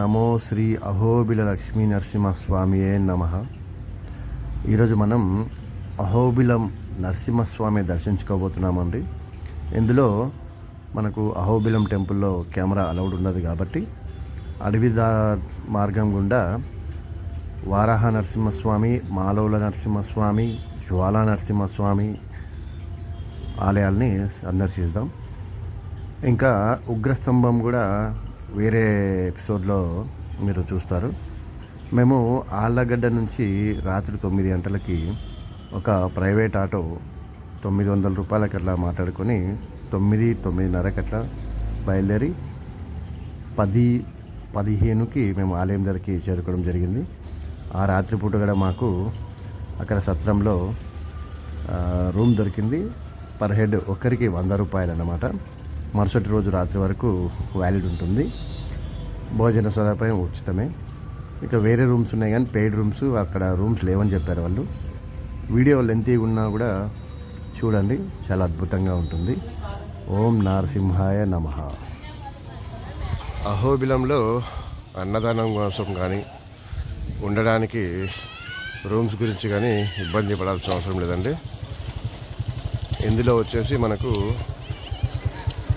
నమో శ్రీ అహోబిల లక్ష్మీ నరసింహస్వామియే నమః. ఈరోజు మనం అహోబిలం నరసింహస్వామి దర్శించుకోబోతున్నామండి. ఇందులో మనకు అహోబిలం టెంపుల్లో కెమెరా అలౌడ్ ఉన్నది కాబట్టి అడవి మార్గం గుండా వారాహ నరసింహస్వామి, మాలోల నరసింహస్వామి, జ్వాలా నరసింహస్వామి ఆలయాల్ని సందర్శిద్దాం. ఇంకా ఉగ్రస్తంభం కూడా వేరే ఎపిసోడ్లో మీరు చూస్తారు. మేము ఆళ్ళగడ్డ నుంచి రాత్రి 9 గంటలకి ఒక ప్రైవేట్ ఆటో 900 రూపాయలకి అట్లా మాట్లాడుకొని 9-9:30కి అట్లా బయలుదేరి 10-15కి మేము ఆలయం దగ్గరికి చేరుకోవడం జరిగింది. ఆ రాత్రిపూట కూడా మాకు అక్కడ సత్రంలో రూమ్ దొరికింది. పర్ హెడ్ ఒక్కరికి 100 రూపాయలు అన్నమాట. మరుసటి రోజు రాత్రి వరకు వ్యాలిడ్ ఉంటుంది. భోజన సదుపాయం ఉచితమే. ఇక వేరే రూమ్స్ ఉన్నాయి కానీ పెయిడ్ రూమ్స్, అక్కడ రూమ్స్ లేవని చెప్పారు వాళ్ళు. వీడియో లెంతీ ఉన్నా కూడా చూడండి, చాలా అద్భుతంగా ఉంటుంది. ఓం నరసింహాయ నమః. అహోబిలంలో అన్నదానం కోసం కానీ ఉండడానికి రూమ్స్ గురించి కానీ ఇబ్బంది పడాల్సిన అవసరం లేదండి. ఇందులో వచ్చేసి మనకు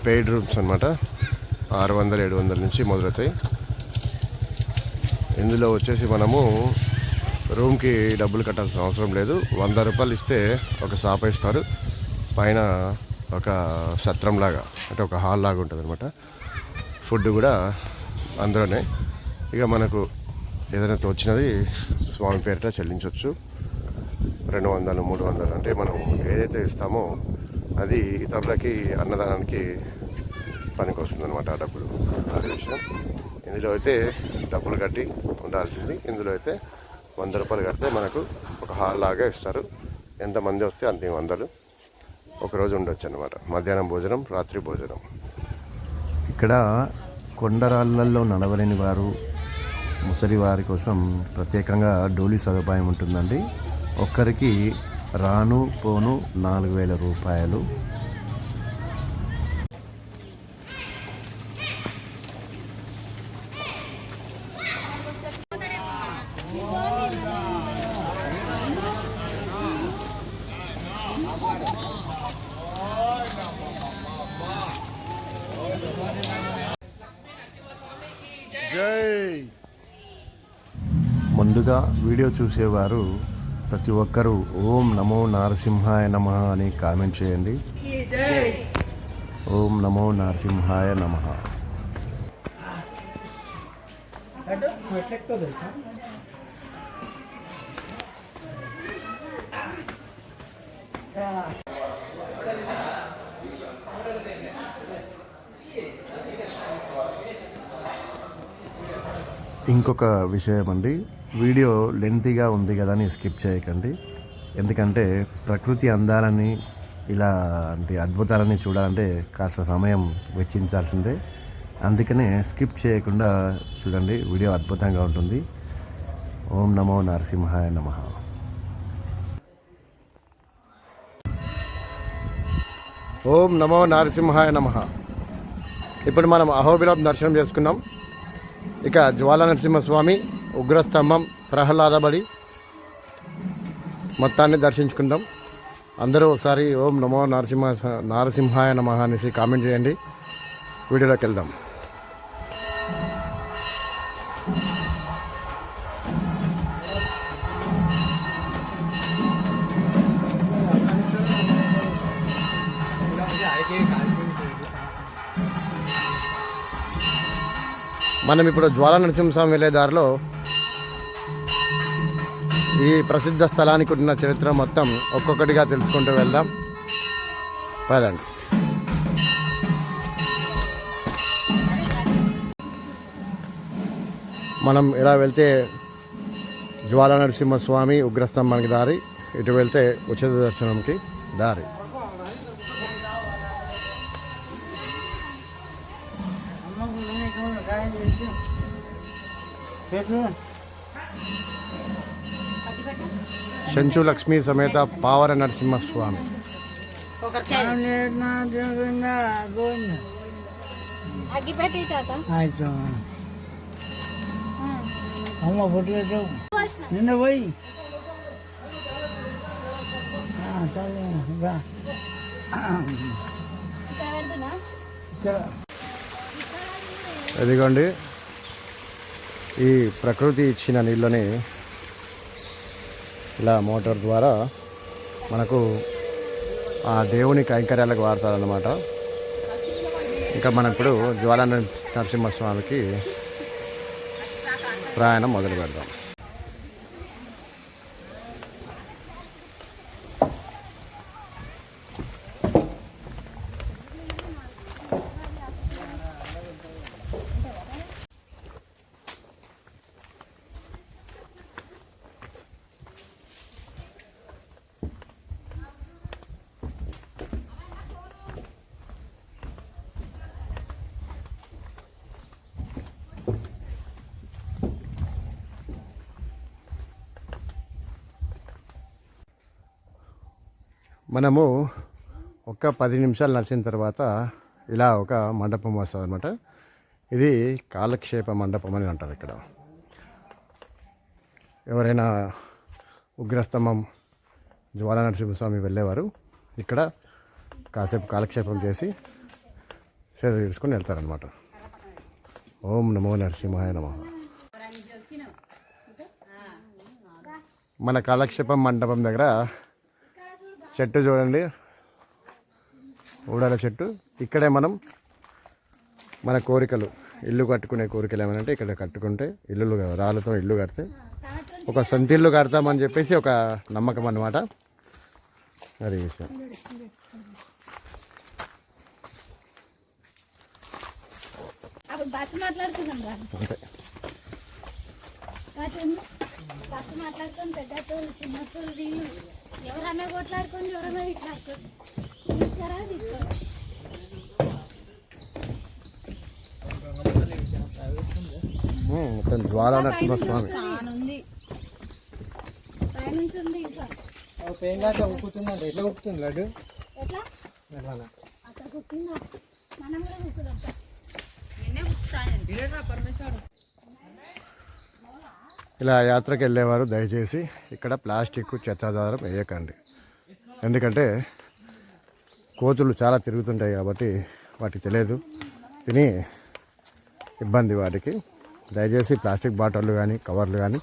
పెయిడ్ రూమ్స్ అన్నమాట. 600-700 నుంచి మొదలవుతాయి. ఇందులో వచ్చేసి మనము రూమ్కి డబ్బులు కట్టాల్సిన అవసరం లేదు. 100 రూపాయలు ఇస్తే ఒక సాప ఇస్తారు. పైన ఒక సత్రంలాగా అంటే ఒక హాల్ లాగా ఉంటుంది అనమాట. ఫుడ్ కూడా అందులోనే. ఇక మనకు ఏదైనా తోచినది స్వామి పేరిట చెల్లించవచ్చు. 200-300 అంటే మనం ఏదైతే ఇస్తామో అది ఇతరులకి అన్నదానానికి పనికి వస్తుంది అనమాట. ఆ డబ్బులు అదే విషయం. ఇందులో అయితే డబ్బులు కట్టి ఉండాల్సింది. ఇందులో అయితే 100 రూపాయలు కడితే మనకు ఒక హాల్ లాగా ఇస్తారు. ఎంతమంది వస్తే అంత 100 ఒకరోజు ఉండొచ్చు అనమాట. మధ్యాహ్నం భోజనం, రాత్రి భోజనం. ఇక్కడ కొండరాళ్ళల్లో నడవలేని వారు, ముసలి వారి కోసం ప్రత్యేకంగా డోలీ సదుపాయం ఉంటుందండి. ఒక్కరికి రాను పోను 4000 రూపాయలు. ముందుగా వీడియో చూసేవారు ప్రతి ఒక్కరూ ఓం నమో నరసింహాయ నమః అని కామెంట్ చేయండి. ఓం నమో నరసింహాయ నమః. ఇంకొక విషయం అండి, వీడియో లెంతీగా ఉంది కదా అని స్కిప్ చేయకండి. ఎందుకంటే ప్రకృతి అందాలని, ఇలాంటి అద్భుతాలని చూడాలంటే కాస్త సమయం వెచ్చించాల్సిందే. అందుకనే స్కిప్ చేయకుండా చూడండి, వీడియో అద్భుతంగా ఉంటుంది. ఓం నమో నరసింహాయ నమః. ఓం నమో నరసింహాయ నమః. ఇప్పుడు మనం అహోబిలం దర్శనం చేసుకున్నాం. ఇక జ్వాలా నరసింహస్వామి, ఉగ్రస్తంభం, ప్రహ్లాదబడి మొత్తాన్ని దర్శించుకుందాం. అందరూ ఒకసారి ఓం నమో నరసింహాయ నమః అనేసి కామెంట్ చేయండి. వీడియోలోకి వెళ్దాం. మనం ఇప్పుడు జ్వాలా నరసింహస్వామి వెళ్ళే దారిలో ఈ ప్రసిద్ధ స్థలానికి ఉన్న చరిత్ర మొత్తం ఒక్కొక్కటిగా తెలుసుకుంటూ వెళ్దాం. పదండి. మనం ఇలా వెళ్తే జ్వాలా నరసింహస్వామి ఉగ్రస్తంభానికి దారి, ఇటు వెళ్తే ఉచిత దర్శనంకి దారి. చెంచు లక్ష్మీ సమేత పావర నరసింహస్వామి. అమ్మ పొట్టు నిన్న పోయి ఎదిగోండి ఈ ప్రకృతి ఇచ్చిన నీళ్ళని ఇలా మోటార్ ద్వారా మనకు ఆ దేవుని కైంకర్యాలకు వాడతారన్నమాట. ఇంకా మనం ఇప్పుడు జ్వాలా నరసింహస్వామికి ప్రయాణం మొదలు పెడదాం. మనము ఒక 10 నిమిషాలు నడిచిన తర్వాత ఇలా ఒక మండపం వస్తుంది అనమాట. ఇది కాలక్షేప మండపం అని అంటారు. ఇక్కడ ఎవరైనా ఉగ్రస్తంభం జ్వాలా నరసింహస్వామి వెళ్ళేవారు ఇక్కడ కాసేపు కాలక్షేపం చేసి సేద తీసుకొని వెళ్తారనమాట. ఓం నమో నరసింహాయ నమః. మన కాలక్షేపం మండపం దగ్గర చెట్టు చూడండి, ఊడాల చెట్టు. ఇక్కడే మనం మన కోరికలు, ఇల్లు కట్టుకునే కోరికలు ఏమనంటే ఇక్కడ కట్టుకుంటే ఇల్లులు రాళ్ళతో ఇల్లు కడితే ఒక సొంత ఇల్లు కడతామని చెప్పేసి ఒక నమ్మకం అన్నమాట. అది విషయం. అంతే. బస్సు మాట్లాడుకొని పెద్దతోళ్ళు చిన్నతోళ్ళు వీళ్ళు ఎవరన్నా కొట్లాడుకొని ఎవరన్నా ఇట్లాడుకోండి తీసుకురా తీసుకోరా. మొత్తం జ్వాలా నరసింహస్వామి ఉంది పైనుంచి ఉంది. ఎట్లా కుక్కుతుంది లడ్డు? ఎట్లా అక్కడ కుట్టిందా? మనం కూడా కుక్కుదాం. ఇలా యాత్రకు వెళ్ళేవారు దయచేసి ఇక్కడ ప్లాస్టిక్ చెత్తాదారం వేయకండి. ఎందుకంటే కోతులు చాలా తిరుగుతుంటాయి కాబట్టి వాటికి తెలియదు, తిని ఇబ్బంది వాటికి. దయచేసి ప్లాస్టిక్ బాటిళ్ళు కానీ కవర్లు కానీ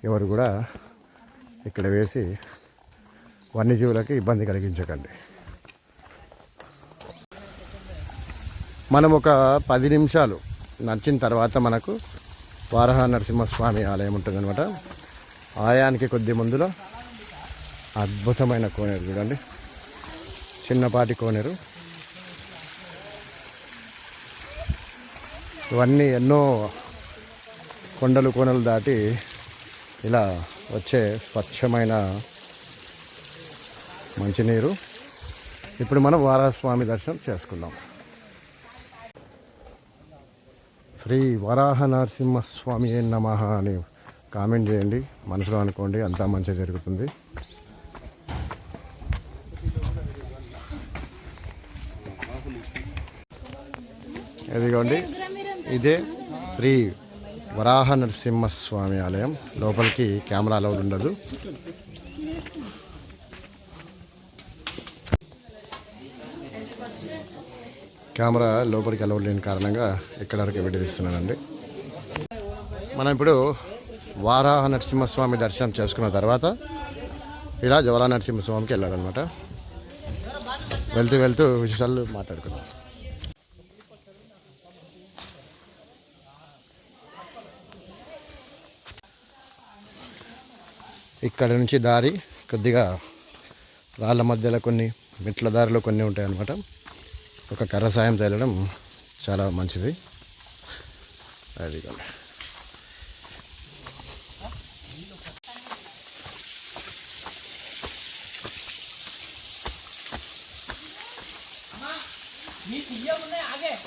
ఎవరు కూడా ఇక్కడ వేసి వన్యజీవులకి ఇబ్బంది కలిగించకండి. మనం ఒక 10 నిమిషాలు నడిచిన తర్వాత మనకు వారాహ నరసింహస్వామి ఆలయం ఉంటుందన్నమాట. ఆలయానికి కొద్ది ముందులో అద్భుతమైన కోనేరు చూడండి, చిన్నపాటి కోనేరు. ఇవన్నీ ఎన్నో కొండలు కోనలు దాటి ఇలా వచ్చే స్వచ్ఛమైన మంచినీరు. ఇప్పుడు మనం వారాహస్వామి దర్శనం చేసుకుందాం. శ్రీ వరాహ నరసింహస్వామి నమః అని కామెంట్ చేయండి, మనసులో అనుకోండి, అంతా మంచిగా జరుగుతుంది. ఇదిగోండి, ఇదే శ్రీ వరాహ నరసింహస్వామి ఆలయం. లోపలికి కెమెరా అలౌడ్ ఉండదు. కెమెరా లోపలికి అలౌడ్ లేని కారణంగా ఇక్కడ వరకు విడిదిస్తున్నానండి. మనం ఇప్పుడు వారాహ నరసింహస్వామి దర్శనం చేసుకున్న తర్వాత ఇలా జ్వాలా నరసింహస్వామికి వెళ్ళాలన్నమాట. వెళ్తూ వెళ్తూ విషయాలు మాట్లాడుకుందాం. ఇక్కడ నుంచి దారి కొద్దిగా రాళ్ళ మధ్యలో కొన్ని మెట్ల దారిలో కొన్ని ఉంటాయి అన్నమాట. ఒక కర్ర సాయం తేలడం చాలా మంచిది. అది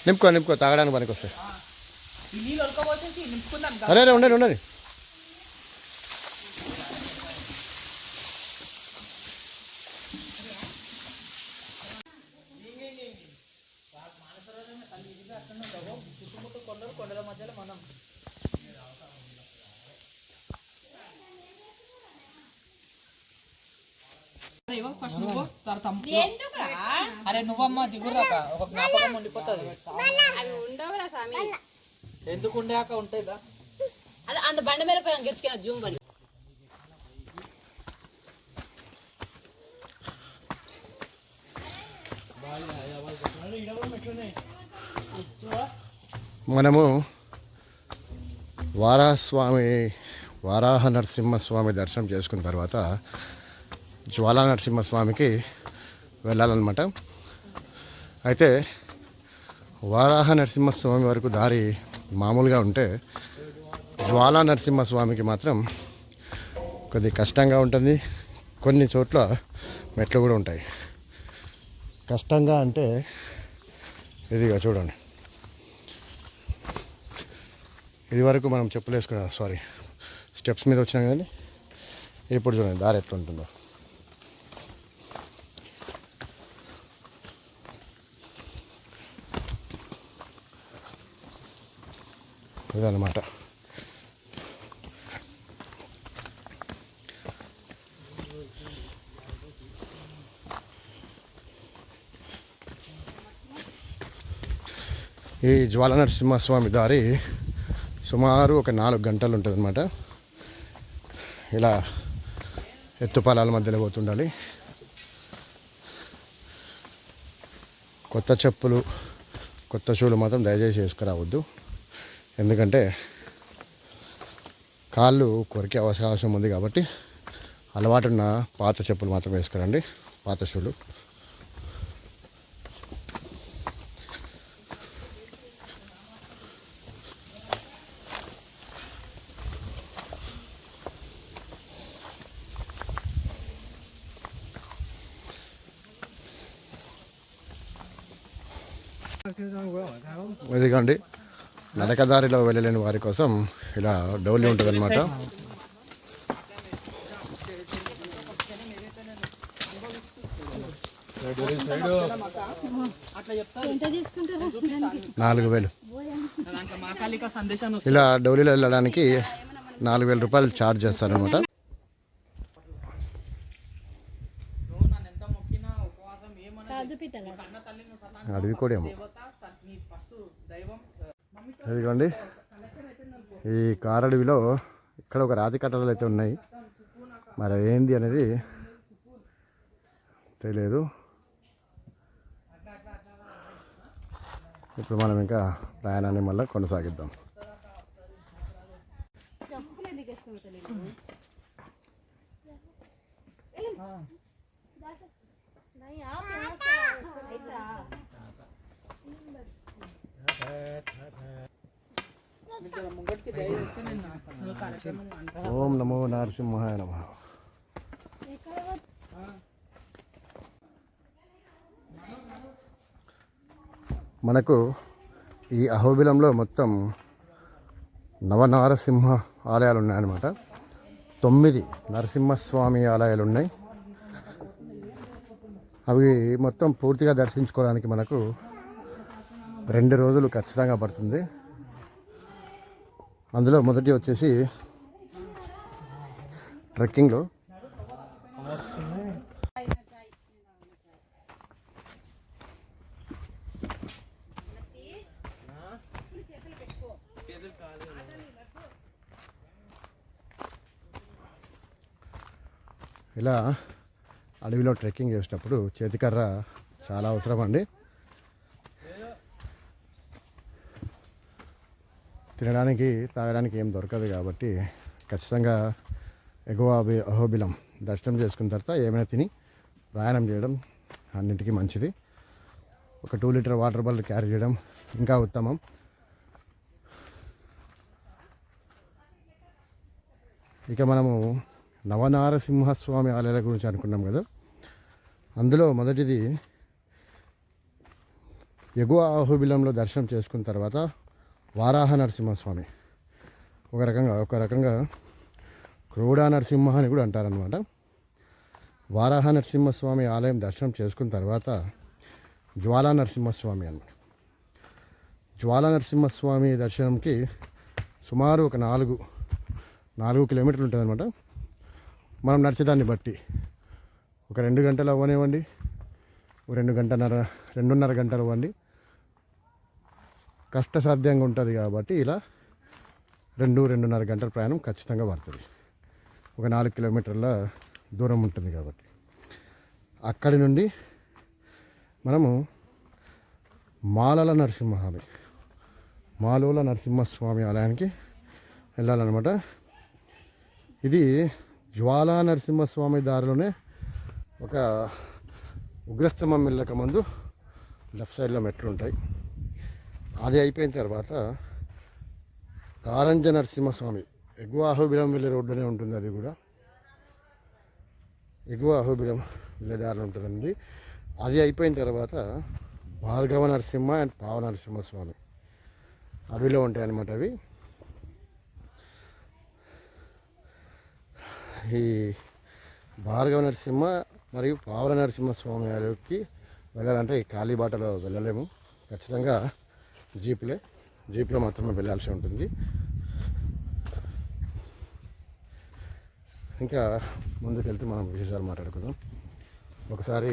నింపుకో తాగడానికి పనికి వస్తాయి. అరే ఉండండి. ఫస్ట్ నువ్వు అరే నువ్వమ్మ దిగురాక ఒక జ్ఞాపకం ఉండిపోతుంది ఎందుకు ఉండాక ఉంటాయిగా అది అంత బండ మీద పోయి గెత్తుకిన జూమ్ పని మనము వారాహ నరసింహస్వామి దర్శనం చేసుకున్న తర్వాత జ్వాలా నరసింహస్వామికి వెళ్ళాలన్నమాట. అయితే వారాహ నరసింహస్వామి వరకు దారి మామూలుగా ఉంటే జ్వాలా నరసింహస్వామికి మాత్రం కొద్ది కష్టంగా ఉంటుంది. కొన్ని చోట్ల మెట్లు కూడా ఉంటాయి. కష్టంగా అంటే ఇదిగా చూడండి, ఇది వరకు మనం చెప్పులు వేసుకున్నాం, స్టెప్స్ మీద వచ్చినాం కానీ ఇప్పుడు చూడండి దారి ఎట్లా ఉంటుందో. ఇదన్నమాట. ఈ జ్వాల నరసింహస్వామి దారి సుమారు ఒక 4 గంటలు ఉంటుంది అన్నమాట. ఇలా ఎత్తుపాలాల మధ్యలో పోతుండాలి. కొత్త చెప్పులు కొత్త షూలు మాత్రం దయచేసి వేసుకురావద్దు, ఎందుకంటే కాళ్ళు కొరికే అవకాశం ఉంది. కాబట్టి అలవాటున్న పాత చెప్పులు మాత్రం వేసుకురండి, పాత షూలు. ఇదిగోండి, నడకదారిలో వెళ్ళలేని వారి కోసం ఇలా డౌలి ఉంటుంది అనమాట. ఎంత తీసుకుంటారు? 4,000. ఇలా డౌలీలో వెళ్ళడానికి 4,000 రూపాయలు ఛార్జ్ చేస్తారనమాట. అడవి కూడా ఏమో. ఇదిగోండి, ఈ కారడవిలో ఇక్కడ ఒక రాతి కట్టడాలు అయితే ఉన్నాయి. మరి అదేంటి అనేది తెలియదు. ఇప్పుడు మనం ఇంకా ప్రయాణాన్ని మళ్ళీ కొనసాగిద్దాం. ఓం నమో నరసింహాయ నమః. మనకు ఈ అహోబిలంలో మొత్తం నవనారసింహ ఆలయాలు ఉన్నాయన్నమాట. 9 నరసింహస్వామి ఆలయాలు ఉన్నాయి. అవి మొత్తం పూర్తిగా దర్శించుకోవడానికి మనకు 2 రోజులు ఖచ్చితంగా పడుతుంది. అందులో మొదటి వచ్చేసి ట్రెక్కింగ్లో ఇలా అడవిలో ట్రెక్కింగ్ చేసేటప్పుడు చేతికర్ర చాలా అవసరం అండి. తినడానికి తాగడానికి ఏం దొరకదు కాబట్టి ఖచ్చితంగా ఎగువ అహోబిలం దర్శనం చేసుకున్న తర్వాత ఏమైనా తిని ప్రయాణం చేయడం అన్నింటికీ మంచిది. ఒక 2 లీటర్ వాటర్ బాటిల్ క్యారీ చేయడం ఇంకా ఉత్తమం. ఇక మనము నవనారసింహస్వామి ఆలయాల గురించి అనుకున్నాం కదా. అందులో మొదటిది ఎగువ అహోబిలంలో దర్శనం చేసుకున్న తర్వాత వారాహ నరసింహస్వామి, ఒక రకంగా క్రోడా నరసింహ అని కూడా అంటారనమాట. వారాహ నరసింహస్వామి ఆలయం దర్శనం చేసుకున్న తర్వాత జ్వాలా నరసింహస్వామి అన్నమాట. జ్వాలా నరసింహస్వామి దర్శనంకి సుమారు ఒక 4 కిలోమీటర్లు ఉంటుంది అనమాట. మనం నడిచేదాన్ని బట్టి ఒక 2 గంటలు అవ్వనివ్వండి, 2.5 గంటలు అవ్వండి, కష్టసాధ్యంగా ఉంటుంది కాబట్టి ఇలా 2.5 గంటల ప్రయాణం ఖచ్చితంగా పడుతుంది. ఒక 4 కిలోమీటర్ల దూరం ఉంటుంది కాబట్టి అక్కడి నుండి మనము మాలోల నరసింహస్వామి ఆలయానికి వెళ్ళాలన్నమాట. ఇది జ్వాలా నరసింహస్వామి దారిలోనే ఒక ఉగ్రస్తంభం వెళ్ళక ముందు లెఫ్ట్ సైడ్లో మెట్లు ఉంటాయి. అది అయిపోయిన తర్వాత కారంజ నరసింహస్వామి ఎగువ అహోబిలం వెళ్ళే రోడ్డునే ఉంటుంది. అది కూడా ఎగువ అహోబిలం వెళ్ళే దారిలో ఉంటుందండి. అది అయిపోయిన తర్వాత భార్గవ నరసింహ అండ్ పావ నరసింహస్వామి అడవిలో ఉంటాయి అన్నమాట. అవి ఈ భార్గవ నరసింహ మరియు పావల నరసింహస్వామి వారికి వెళ్ళాలంటే ఈ కాలిబాటలో వెళ్ళలేము. ఖచ్చితంగా జీప్లో మాత్రమే వెళ్ళాల్సి ఉంటుంది. ఇంకా ముందుకెళ్తే మనం విశేషాలు మాట్లాడుకుందాం. ఒకసారి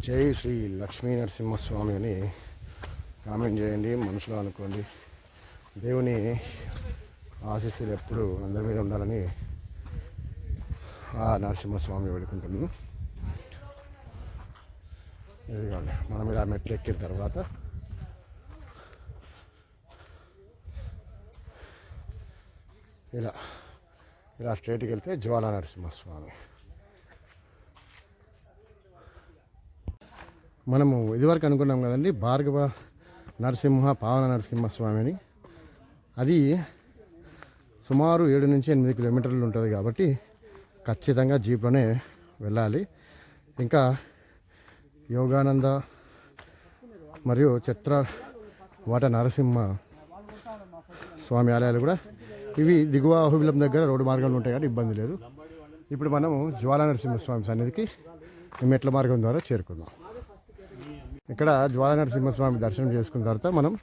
జై శ్రీ లక్ష్మీ నరసింహస్వామి అని కామెంట్ చేయండి, మనసులో అనుకోండి. దేవుని ఆశీస్సులు ఎప్పుడు అందరి మీద ఉండాలని ఆ నరసింహస్వామి వేడుకుంటున్నాను. ఇదిగోండి, మనం ఇలా మెట్లు ఎక్కిన తర్వాత ఇలా స్ట్రైట్కి వెళ్తే జ్వాలా నరసింహస్వామి. మనము ఇదివరకు అనుకున్నాం కదండి భార్గవ నరసింహ పావన నరసింహస్వామి అని. అది సుమారు 7 నుంచి 8 కిలోమీటర్లు ఉంటుంది కాబట్టి ఖచ్చితంగా జీప్లోనే వెళ్ళాలి. ఇంకా యోగానంద మరియు చిత్రవాట నరసింహ స్వామి ఆలయాలు కూడా ఇవి దిగువ అహోబిలం దగ్గర రోడ్డు మార్గంలో ఉంటాయి కాబట్టి ఇబ్బంది లేదు. ఇప్పుడు మనము జ్వాలా నరసింహస్వామి సన్నిధికి మెట్ల మార్గం ద్వారా చేరుకుందాం. ఇక్కడ జ్వాలా నరసింహస్వామి దర్శనం చేసుకున్న తర్వాత మనం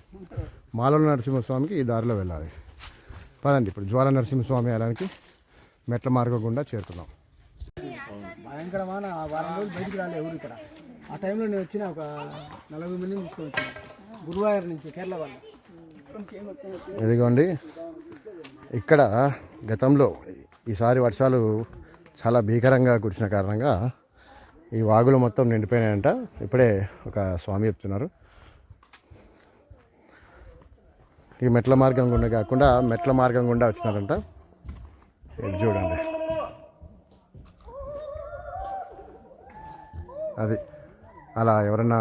మాలోల నరసింహస్వామికి ఈ దారిలో వెళ్ళాలి. పదండి, ఇప్పుడు జ్వాలా నరసింహస్వామి ఆలయానికి మెట్ల మార్గం గుండా చేరుకుందాం. భయంకర వాన 1 వారం రోజులు బయటికి రాలే ఊరు. ఇక్కడ ఆ టైంలో నేను వచ్చిన ఒక 40 మందిని తీసుకొని వచ్చాను గురువాయూర్ నుంచి, కేరళ వాళ్ళు. ఇదిగోండి, ఇక్కడ గతంలో ఈసారి వర్షాలు చాలా భీకరంగా కురిసిన కారణంగా ఈ వాగులు మొత్తం నిండిపోయినాయంట. ఇప్పుడే ఒక స్వామి చెప్తున్నారు. ఈ మెట్ల మార్గం గుండా కాకుండా మెట్ల మార్గం గుండా వచ్చినారంట. ఇది చూడండి, అది అలా ఎవరన్నా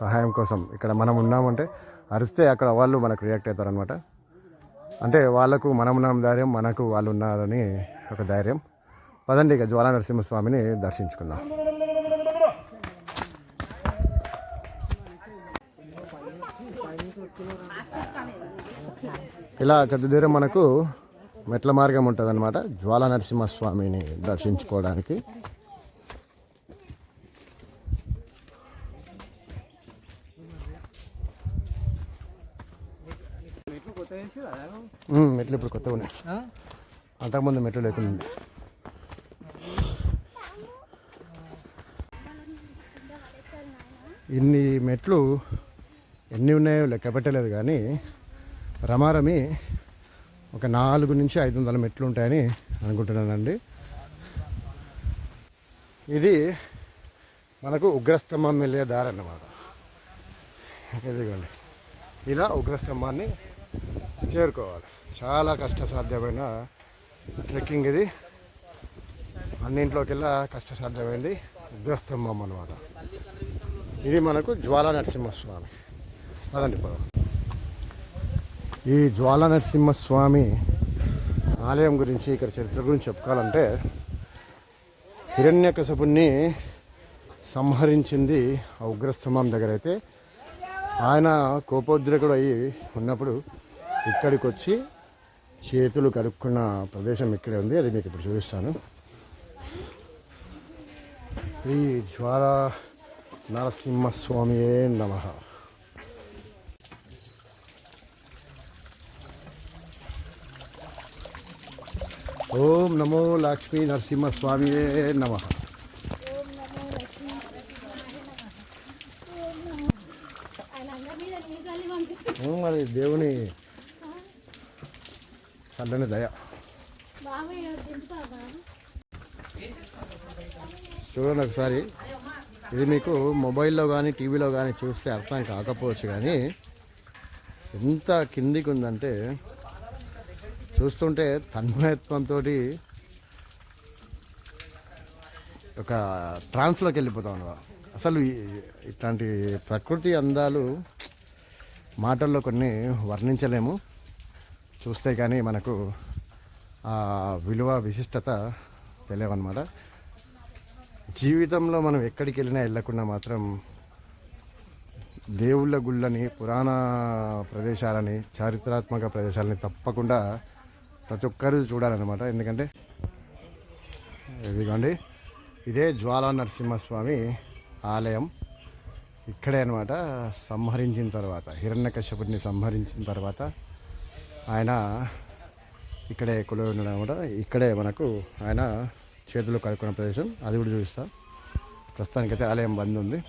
సహాయం కోసం ఇక్కడ మనం ఉన్నామంటే అరిస్తే అక్కడ వాళ్ళు మనకు రియాక్ట్ అవుతారనమాట. అంటే వాళ్ళకు మనం ఉన్నాం ధైర్యం, మనకు వాళ్ళు ఉన్నారని ఒక ధైర్యం. పదండి, ఇక జ్వాలా నరసింహస్వామిని దర్శించుకుందాం. ఇలా కొద్ది దూరం మనకు మెట్ల మార్గం ఉంటుంది అన్నమాట జ్వాలా నరసింహస్వామిని దర్శించుకోవడానికి. మెట్లు ఇప్పుడు కొత్తగా ఉన్నాయి, అంతకుముందు మెట్లు లేకుండా. ఇన్ని మెట్లు ఎన్ని ఉన్నాయో లెక్క పెట్టలేదు కానీ రమారమి ఒక 400 నుంచి 500 మెట్లు ఉంటాయని అనుకుంటున్నానండి. ఇది మనకు ఉగ్రస్తంభం వెళ్ళే దారి అన్నమాట. ఇదిగోండి, ఇలా ఉగ్రస్తంభాన్ని చేరుకోవాలి. చాలా కష్టసాధ్యమైన ట్రెక్కింగ్ ఇది. అన్నింట్లోకెల్లా కష్టసాధ్యమైంది ఉగ్రస్తంభం అన్నమాట. ఇది మనకు జ్వాలా నరసింహస్వామి. అదండి పదం. ఈ జ్వాలా నరసింహస్వామి ఆలయం గురించి, ఇక్కడ చరిత్ర గురించి చెప్పుకోవాలంటే హిరణ్యకశపుణ్ణి సంహరించింది ఆ ఉగ్రస్తంభం దగ్గర అయితే, ఆయన కోపోద్రేకుడు అయ్యి ఉన్నప్పుడు ఇక్కడికి వచ్చి చేతులు కడుక్కున్న ప్రదేశం ఇక్కడే ఉంది. అది మీకు ఇప్పుడు చూపిస్తాను. శ్రీ జ్వాలా నరసింహస్వామియే నమః. ఓం నమో లక్ష్మీ నరసింహస్వామియే నమః. మరి దేవుని చల్లని దయ. చూడండి ఒకసారి, ఇది మీకు మొబైల్లో కానీ టీవీలో కానీ చూస్తే అర్థం కాకపోవచ్చు, కానీ ఎంత కిందికి ఉందంటే చూస్తుంటే తన్మయత్వంతో ఒక ట్రాన్స్లోకి వెళ్ళిపోతాం. అసలు ఇట్లాంటి ప్రకృతి అందాలు మాటల్లో కొన్ని వర్ణించలేము, చూస్తే కానీ మనకు ఆ విలువ విశిష్టత తెలియవన్నమాట. జీవితంలో మనం ఎక్కడికి వెళ్ళినా వెళ్ళకుండా మాత్రం దేవుళ్ళ గుళ్ళని, పురాణ ప్రదేశాలని, చారిత్రాత్మక ప్రదేశాలని తప్పకుండా ప్రతి ఒక్కరు చూడాలన్నమాట. ఎందుకంటే ఇదిగోండి, ఇదే జ్వాలా నరసింహస్వామి ఆలయం. ఇక్కడే అనమాట సంహరించిన తర్వాత, హిరణ్యకశ్యపుడిని సంహరించిన తర్వాత ఆయన ఇక్కడే కొలువై ఉండడం అనమాట. ఇక్కడే మనకు ఆయన చేతులు కడుక్కున్న ప్రదేశం, అది కూడా చూపిస్తా. ప్రస్తుతానికైతే ఆలయం బంద్ ఉంది.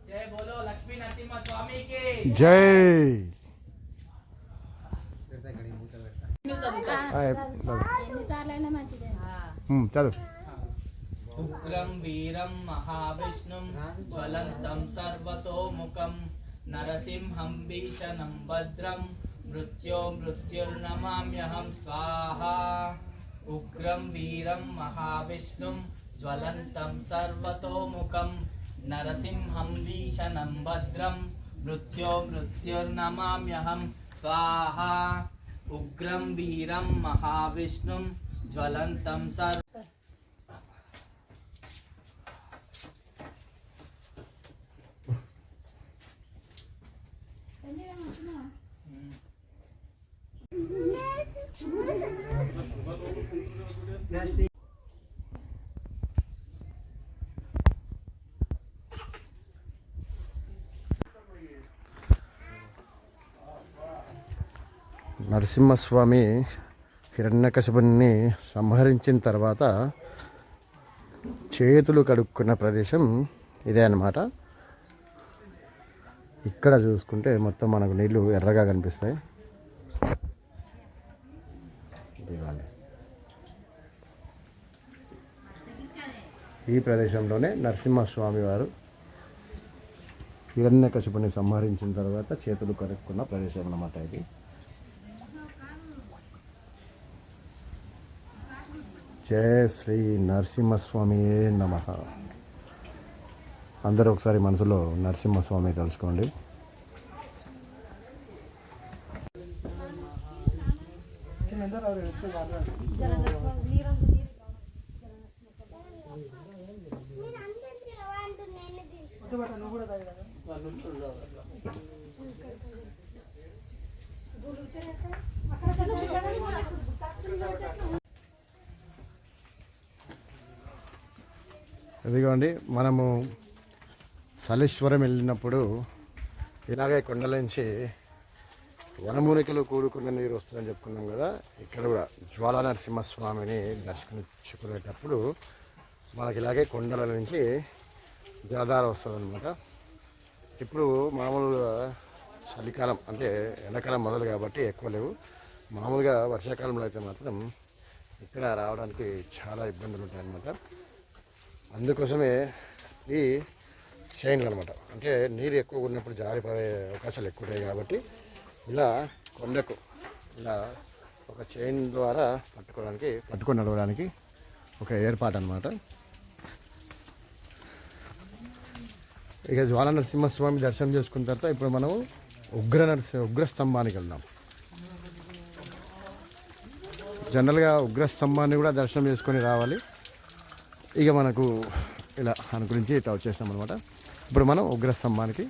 జై బోలో లక్ష్మీ నరసింహ స్వామికి జై. చదువు. ఉగ్రం వీరం మహావిష్ణుం జ్వలంతం సర్వతోముఖం నరసింహం భీషణం భద్రం మృత్యుర్నమామ్యహం స్వాహా. ఉగ్రం వీరం మహావిష్ణుం జ్వలంతం సర్వతోముఖం నరసింహం భీషణం భద్రం మృత్యుర్నమామ్యహం స్వాహా. ఉగ్రం వీరం మహావిష్ణుం జ్వలంతం సర్వ నరసింహస్వామి హిరణ్యకశిపుని సంహరించిన తర్వాత చేతులు కడుక్కున్న ప్రదేశం ఇదే అన్నమాట. ఇక్కడ చూసుకుంటే మొత్తం మనకు నీళ్లు ఎర్రగా కనిపిస్తాయి. ఈ ప్రదేశంలోనే నరసింహస్వామి వారు హిరణ్యకశిపుని సంహరించిన తర్వాత చేతులు కడుక్కున్న ప్రదేశం అన్నమాట ఇది. జయ శ్రీ నరసింహస్వామియే నమః. అందరూ ఒకసారి మనసులో నరసింహస్వామి తలుచుకోండి. ఇదిగోండి, మనము సలేశ్వరం వెళ్ళినప్పుడు ఇలాగే కొండల నుంచి వనమూలికలు కూడుకున్న నీరు వస్తుందని చెప్పుకున్నాం కదా. ఇక్కడ కూడా జ్వాలా నరసింహస్వామిని దర్శించుకునేటప్పుడు మనకి ఇలాగే కొండల నుంచి జలధార వస్తుంది అనమాట. ఇప్పుడు మామూలుగా చలికాలం అంటే ఎండాకాలం మొదలు కాబట్టి ఎక్కువ లేవు. మామూలుగా వర్షాకాలంలో అయితే మాత్రం ఇక్కడ రావడానికి చాలా ఇబ్బందులు ఉంటాయి అన్నమాట. అందుకోసమే ఈ చైన్లు అనమాట, అంటే నీరు ఎక్కువ ఉన్నప్పుడు జారిపడే అవకాశాలు ఎక్కువ ఉంటాయి కాబట్టి ఇలా కొండకు ఇలా ఒక చైన్ ద్వారా పట్టుకొని నడవడానికి ఒక ఏర్పాటు అనమాట. ఇక జ్వాలా నరసింహస్వామి దర్శనం చేసుకున్న తర్వాత ఇప్పుడు మనం ఉగ్రస్తంభానికి వెళ్దాం. జనరల్గా ఉగ్రస్తంభాన్ని కూడా దర్శనం చేసుకొని రావాలి. ఇక మనకు ఇలా అనుకూలించి ఇట్లా వచ్చేస్తాం అనమాట. ఇప్పుడు మనం ఉగ్రస్తంభానికి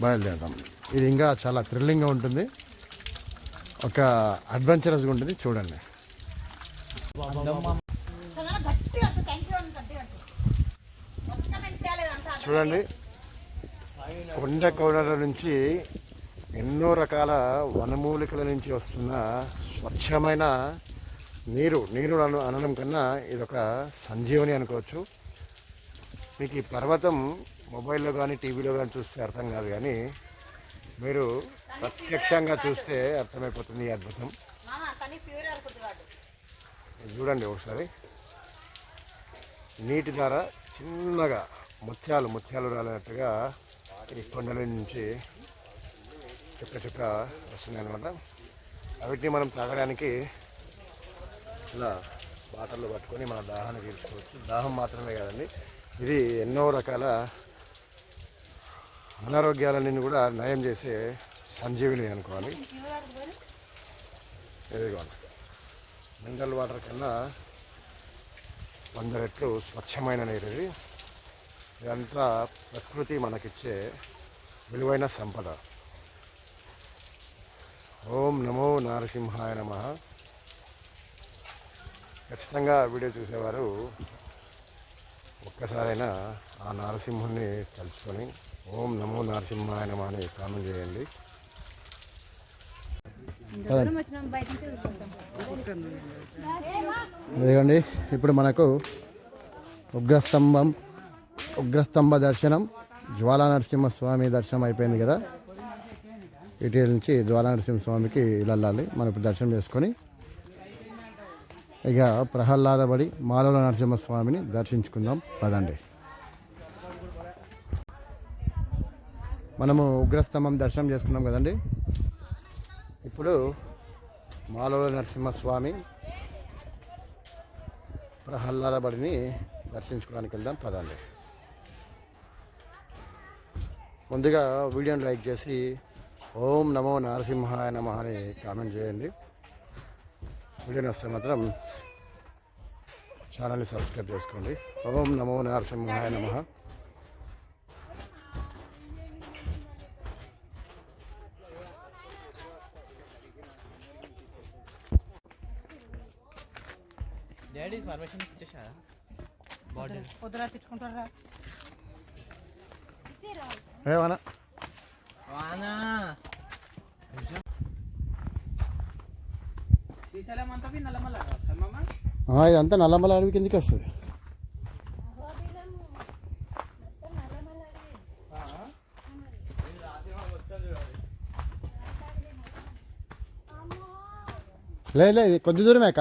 బయలుదేరుతాం. ఇది ఇంకా చాలా థ్రిల్లింగ్గా ఉంటుంది, ఒక అడ్వెంచరస్గా ఉంటుంది. చూడండి. చూడండి కొండ కోణల నుంచి ఎన్నో రకాల వనమూలికల నుంచి వస్తున్న స్వచ్ఛమైన నీరు అనడం కన్నా ఇదొక సంజీవని అనుకోవచ్చు. మీకు ఈ పర్వతం మొబైల్లో కానీ టీవీలో కానీ చూస్తే అర్థం కాదు, కానీ మీరు ప్రత్యక్షంగా చూస్తే అర్థమైపోతుంది ఈ అద్భుతం. ఇది చూడండి ఒకసారి, నీటి ద్వారా చిన్నగా ముత్యాలు రాలినట్టుగా ఈ కొండల నుంచి చుక్క వస్తున్నాయి అన్నమాట. వీటిని మనం తాగడానికి ఇలా బాటల్లో పట్టుకొని మన దాహాన్ని తీర్చుకోవచ్చు. దాహం మాత్రమే కాదండి, ఇది ఎన్నో రకాల అనారోగ్యాలన్నీ కూడా నయం చేసే సంజీవిని అనుకోవాలి. ఇదిగోండి, మినరల్ వాటర్ కన్నా 100 రెట్లు స్వచ్ఛమైన నీరు ఇది. ఇదంతా ప్రకృతి మనకిచ్చే విలువైన సంపద. ఓం నమో నారసింహాయ నమః. ఖచ్చితంగా వీడియో చూసేవారు ఒక్కసారైనా ఆ నారసింహుని తలుచుకొని ఓం నమో నారసింహాయ నమః అని కామెంట్ చేయండి. ఇదిగోండి, ఇప్పుడు మనకు ఉగ్రస్తంభ దర్శనం, జ్వాలా నరసింహస్వామి దర్శనం అయిపోయింది కదా. ఇటు నుంచి జ్వాలా నరసింహస్వామికి వెళ్ళాలి. మనం ఇప్పుడు దర్శనం చేసుకొని ఇక ప్రహ్లాదబడి మాలోల నరసింహస్వామిని దర్శించుకుందాం పదండి. మనము ఉగ్రస్తంభం దర్శనం చేసుకున్నాం కదండి. ఇప్పుడు మాలోల నరసింహస్వామి ప్రహ్లాదబడిని దర్శించుకోవడానికి వెళ్దాం పదండి. ముందుగా వీడియోని లైక్ చేసి ఓం నమో నారసింహాయ నమః అని కామెంట్ చేయండి. వీడియోని వస్తే మాత్రం ఛానల్ని సబ్స్క్రైబ్ చేసుకోండి. ఓం నమో నారసింహాయ నమః. డాడీ పర్మిషన్ ఇచ్చేసారా? పొద్దున తెచ్చుకుంటారా? ఏమన్నా వానా శ్రీశైలం అంతా నల్లమల్ల సమ్మమ్మ ఇదంతా నల్లమల అడవి కిందకి వస్తుంది. లేదు కొద్ది దూరమేక.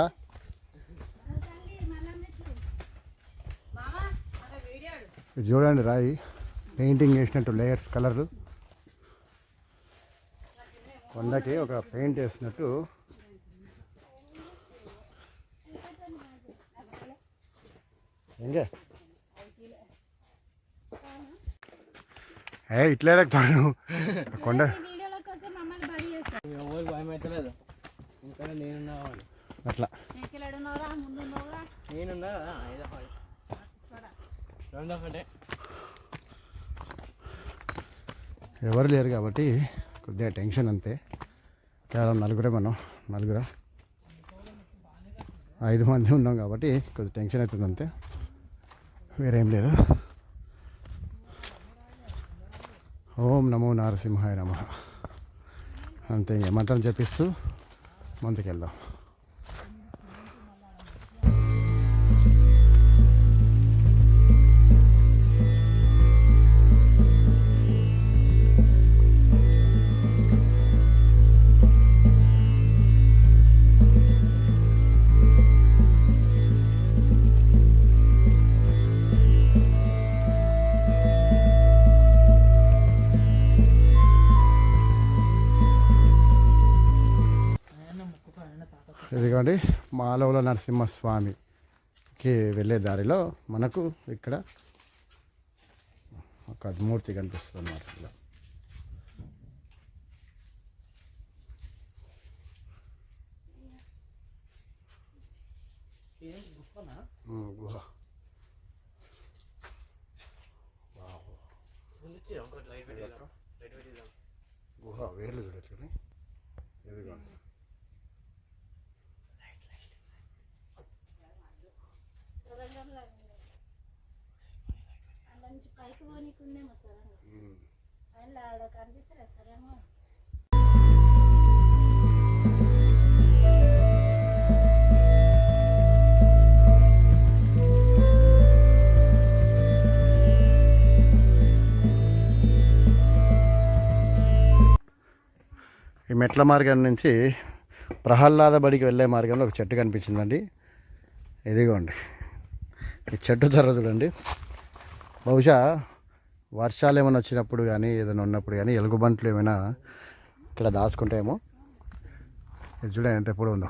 చూడండి, రాయి పెయింటింగ్ వేసినట్టు లేయర్స్ కలర్లు, కొండకి ఒక పెయింట్ వేసినట్టు. ఇంకే ఇట్లే తాను కొండ ఎవరికి భయం అవుతలేదు. ఇంకా నేనున్నా అట్లా నేనున్నా కదా, రెండు ఒకటే. ఎవరు లేరు కాబట్టి కొద్దిగా టెన్షన్ అంతే. కేవలం మనం 5 మంది ఉన్నాం కాబట్టి కొద్దిగా టెన్షన్ అవుతుంది అంతే, వేరేం లేదు. ఓం నమో నారసింహాయ నమః అంతే. ఇంకా మంత్రం చెప్పిస్తూ ముందుకెళ్దాం. ఇదిగోండి, మాలోల నరసింహస్వామికి వెళ్ళే దారిలో మనకు ఇక్కడ ఒక మూర్తి కనిపిస్తుంది అన్నమాట. ఇలా గుహ గుహ వేర్లు చూడట్లేదు. ఇదిగోండి, ఈ మెట్ల మార్గం నుంచి ప్రహ్లాద బడికి వెళ్ళే మార్గంలో ఒక చెట్టు కనిపించిందండి. ఇదిగోండి ఈ చెట్టు ధర చూడండి. బహుశా వర్షాలు ఏమైనా వచ్చినప్పుడు కానీ ఏదైనా ఉన్నప్పుడు కానీ ఎలుగుబంట్లు ఏమైనా ఇక్కడ దాచుకుంటాయేమో. ఇది చూడండి ఎంత ఎప్పుడు ఉందో.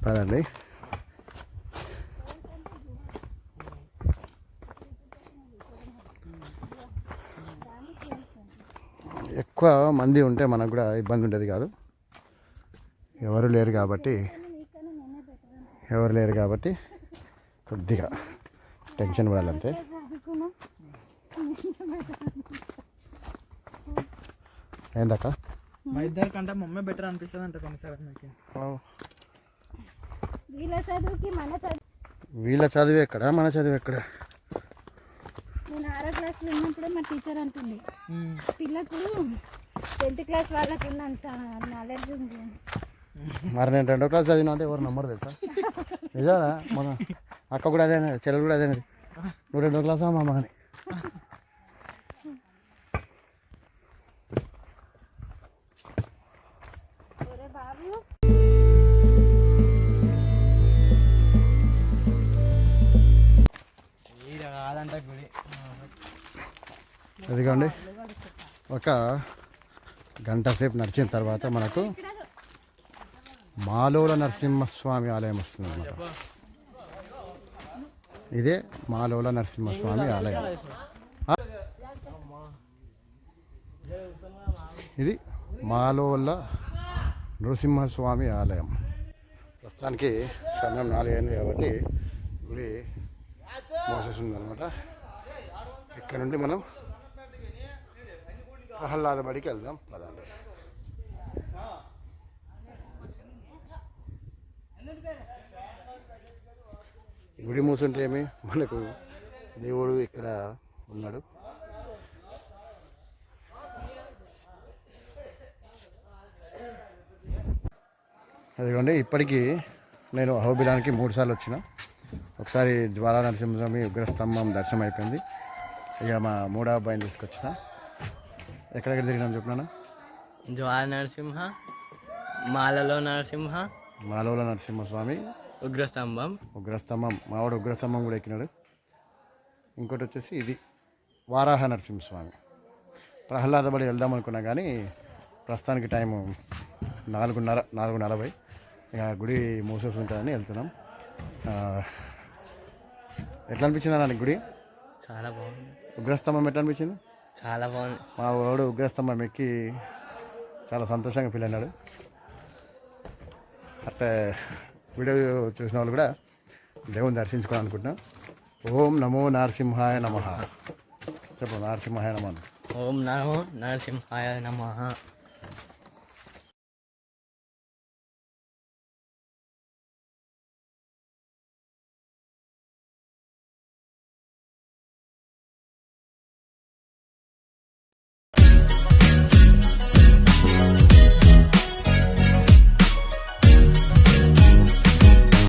పదండి. ఎక్కువ మంది ఉంటే మనకు కూడా ఇబ్బంది ఉండేది కాదు. ఎవరు లేరు కాబట్టి కొద్దిగా టెన్షన్ పడాలంతే. ఏందక్క మా ఇద్దరి కంటే మమ్మీ బెటర్ అనిపిస్తుంది అంట కొన్నిసార్లు నాకు. వీళ్ళ చదువు ఎక్కడ, మన చదువు ఎక్కడ? నేను 6వ క్లాస్లో ఉన్నప్పుడే మా టీచర్ అంటుంది పిల్లకు 10th క్లాస్ వాళ్ళకు ఉన్నంత నాలెడ్జ్ ఉంది. మరి నేను 2వ క్లాస్ చదివినా అంటే ఎవరు నమ్మరు తెలుసా? నిజానా? మన అక్క కూడా అదే, చెల్లెలు కూడా అదే. నువ్వు 2వ క్లాసా మామ అని. కాదంట గుడి. అదిగోండి ఒక గంట సేపు నడిచిన తర్వాత మనకు మాలోల నరసింహస్వామి ఆలయం వస్తుంది అన్నమాట. ఇదే మాలోల నరసింహస్వామి ఆలయం. ఇది మాలోల నరసింహస్వామి ఆలయం. ప్రస్తుతానికి సమయం 4 అయింది కాబట్టి గుడి మోసేస్తుంది అనమాట. ఇక్కడ నుండి మనం ప్రహ్లాద బడికి వెళ్దాం పదండి. గుడి మూసుంటే ఏమి, మనకు దేవుడు ఇక్కడ ఉన్నాడు. అదిగోండి ఇప్పటికీ నేను అహోబిలానికి 3 సార్లు వచ్చిన. ఒకసారి జ్వాలా నరసింహస్వామి ఉగ్రస్తంభం దర్శనం అయిపోయింది. ఇక మా 3వ అబ్బాయిని తీసుకొచ్చిన. ఎక్కడెక్కడ తిరిగినాం చెప్పినా? జ్వాల నరసింహ, మాలోల నరసింహస్వామి, ఉగ్రస్తంభం. మావాడు ఉగ్రస్తంభం కూడా ఎక్కినాడు. ఇంకోటి వచ్చేసి ఇది వారాహ నరసింహస్వామి. ప్రహ్లాద బడి వెళ్దాం అనుకున్నా కానీ ప్రస్తుతానికి టైము 4:40. ఇక గుడి మూసేసి ఉంటుందని వెళ్తున్నాం. ఎట్లా అనిపించింది అన్న గుడి? చాలా బాగుంది. ఉగ్రస్తంభం ఎట్లా అనిపించింది? చాలా బాగుంది. మా వాడు ఉగ్రస్తంభం ఎక్కి చాలా సంతోషంగా ఫీల్ అయినాడు. అట్లా వీడియో చూసిన వాళ్ళు కూడా దేవుని దర్శించుకోవాలనుకుంటున్నాం. ఓం నమో నరసింహాయ నమః. చెప్పు నరసింహాయ నమః. ఓం నమో నరసింహాయ నమః.